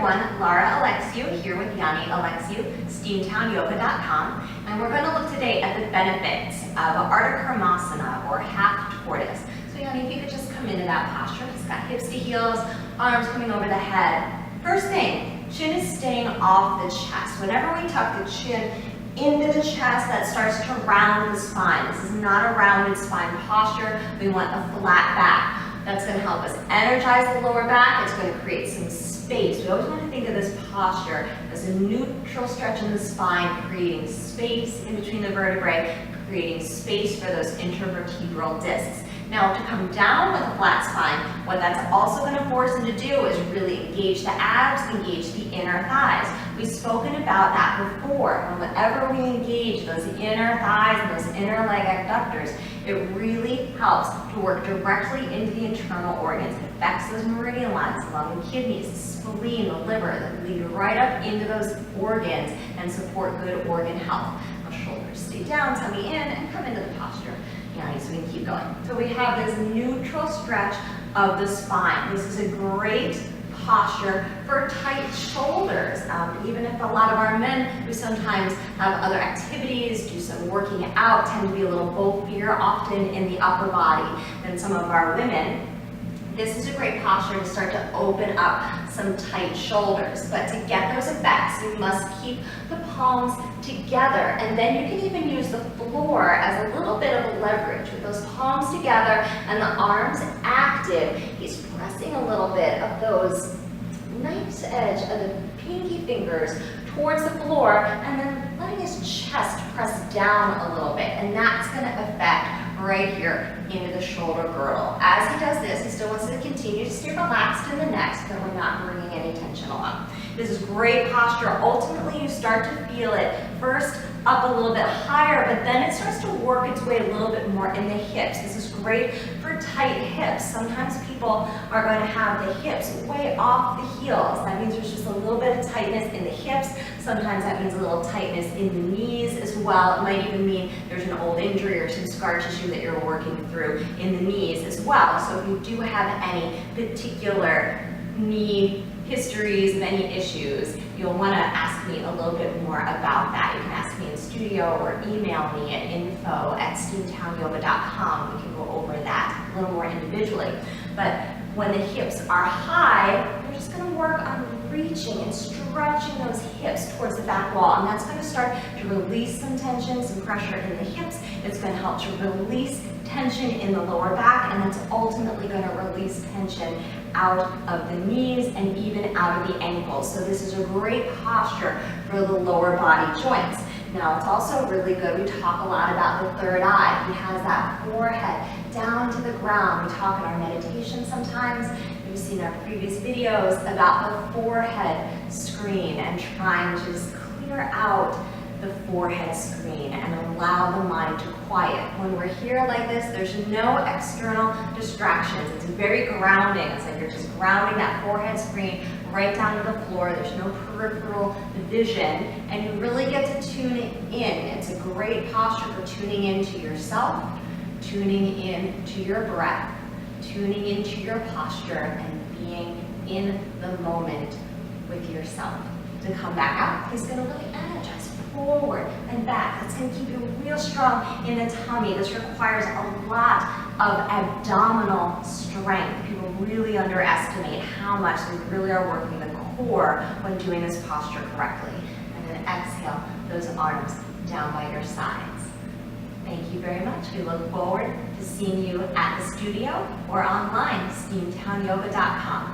everyone, Laura Alexiou here with Yanni Alexiou, Steamtownyoga.com, and we're going to look today at the benefits of Ardha Karmasana or half tortoise. So Yanni, if you could just come into that posture, just got hips to heels, arms coming over the head. First thing, chin is staying off the chest. Whenever we tuck the chin into the chest, that starts to round the spine. This is not a rounded spine posture. We want a flat back. That's going to help us energize the lower back. It's going to create some space. We always want to think of this posture as a neutral stretch in the spine, creating space in between the vertebrae, creating space for those intervertebral discs. Now, to come down with a flat spine, what that's also going to force them to do is really engage the abs, engage the inner thighs. We've spoken about that before. And whenever we engage those inner thighs and those inner leg abductors, it really helps to work directly into the internal organs. It affects those meridian lines along the kidneys, the spleen, the liver, that lead right up into those organs and support good organ health. Now, shoulders stay down, tummy in, and come into the posture. Yeah, so we can keep going. So we have this neutral stretch of the spine. This is a great posture for tight shoulders. Even if a lot of our men who sometimes have other activities, do some working out, tend to be a little bulkier, often in the upper body than some of our women, this is a great posture to start to open up some tight shoulders. But to get those effects, you must keep the palms together. And then you can even use the floor as a little bit of a leverage. With those palms together and the arms active, he's pressing a little bit of those nice edge of the pinky fingers towards the floor and then letting his chest press down a little bit. And that's going to affect right here into the shoulder girdle. As he does this, he still wants to continue to stay relaxed in the neck so that we're not bringing any tension along. This is great posture. Ultimately, you start to feel it first up a little bit higher, but then it starts to work its way a little bit more in the hips. This is great for tight hips. Sometimes people are going to have the hips way off the heels. That means there's just a little bit of tightness in the hips. Sometimes that means a little tightness in the knees as well. It might even mean there's an old injury or some scar tissue that you're working through in the knees as well. So if you do have any particular knee histories of any issues, you'll want to ask me a little bit more about that. You can ask me in studio or email me at info@steamtownyoga.com. We can go over that a little more individually. But when the hips are high, we're just going to work on reaching and stretching those hips towards the back wall. And that's going to start to release some tension, some pressure in the hips. It's going to help to release tension in the lower back, and that's ultimately going to release tension out of the knees and even out of the ankles. So this is a great posture for the lower body joints. Now, it's also really good. We talk a lot about the third eye. He has that forehead down to the ground. We talk in our meditation sometimes. You've seen our previous videos about the forehead screen and trying to just clear out the forehead screen and allow the mind to quiet. When we're here like this, there's no external distractions. It's very grounding. It's like you're just grounding that forehead screen right down to the floor. There's no peripheral vision, and you really get to tune in. It's a great posture for tuning into yourself, tuning in to your breath, tuning into your posture, and being in the moment with yourself. To come back out, he's going to really energize forward and back. That's going to keep you real strong in the tummy. This requires a lot of abdominal strength. People really underestimate how much they really are working the core when doing this posture correctly. And then exhale those arms down by your sides. Thank you very much. We look forward to seeing you at the studio or online, steamtownyoga.com.